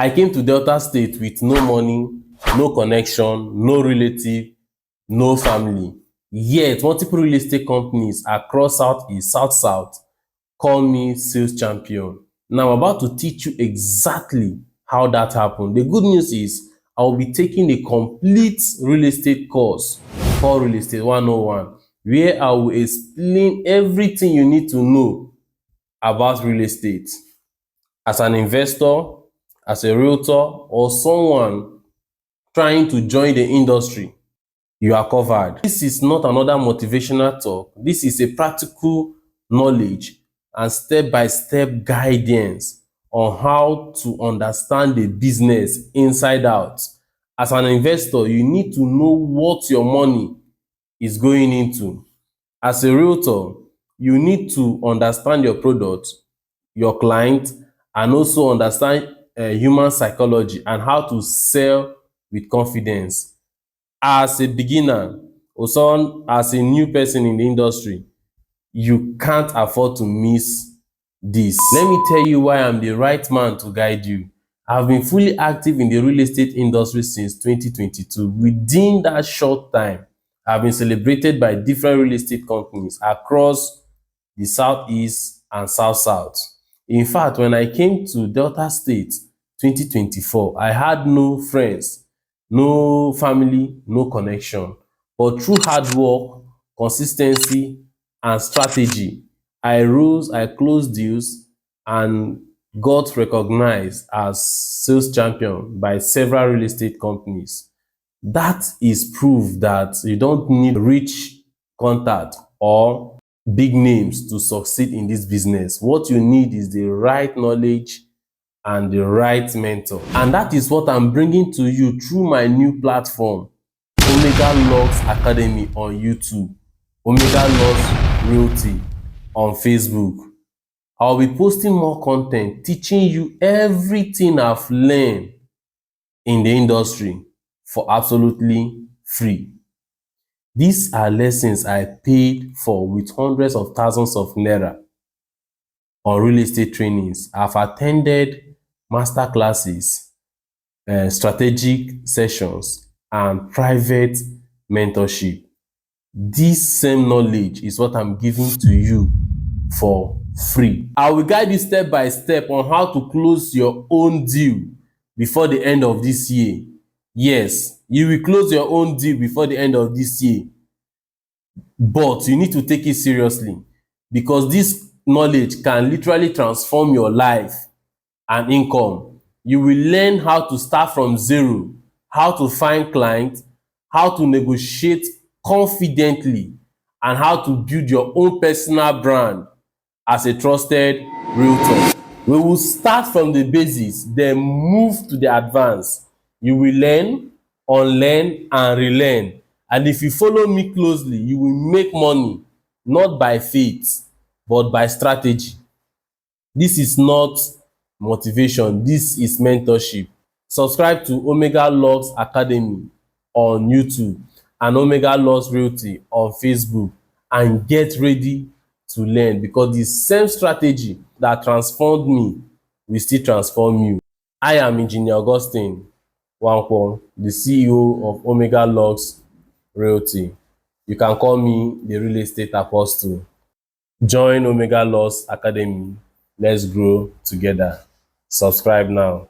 I came to Delta State with no money, no connection, no relative, no family. Yet, multiple real estate companies across Southeast, South-South call me sales champion. Now, I'm about to teach you exactly how that happened. The good news is I will be taking a complete real estate course called Real Estate 101, where I will explain everything you need to know about real estate. As an investor, as a realtor, or someone trying to join the industry, you are covered. This is not another motivational talk. This is a practical knowledge and step-by-step guidance on how to understand the business inside out. As an investor, you need to know what your money is going into. As a realtor, you need to understand your product, your client, and also understand human psychology and how to sell with confidence. As a beginner or someone as a new person in the industry, you can't afford to miss this. Let me tell you why I'm the right man to guide you. I've been fully active in the real estate industry since 2022. Within that short time, I've been celebrated by different real estate companies across the Southeast and South-South. In fact, when I came to Delta State 2024, I had no friends, no family, no connection. But through hard work, consistency, and strategy, I rose, I closed deals, and got recognized as sales champion by several real estate companies. That is proof that you don't need rich contact or big names to succeed in this business. What you need is the right knowledge and the right mentor. And that is what I'm bringing to you through my new platform, Omega Luxe Academy on YouTube, Omega Luxe Realty on Facebook. I'll be posting more content teaching you everything I've learned in the industry for absolutely free. These are lessons I paid for with hundreds of thousands of naira on real estate trainings. I've attended master classes, strategic sessions, and private mentorship. This same knowledge is what I'm giving to you for free. I will guide you step by step on how to close your own deal before the end of this year. Yes, you will close your own deal before the end of this year, but you need to take it seriously because this knowledge can literally transform your life and income. You will learn how to start from zero, how to find clients, how to negotiate confidently, and how to build your own personal brand as a trusted realtor. We will start from the basics, then move to the advanced. You will learn, unlearn, and relearn. And if you follow me closely, you will make money, not by faith, but by strategy. This is not motivation, this is mentorship. Subscribe to Omega Luxe Academy on YouTube and Omega Luxe Realty on Facebook and get ready to learn, because the same strategy that transformed me will still transform you. I am Engineer Augustine Nwankwo, the CEO of Omega Luxe Realty. You can call me the real estate apostle. Join Omega Luxe Academy. Let's grow together. Subscribe now.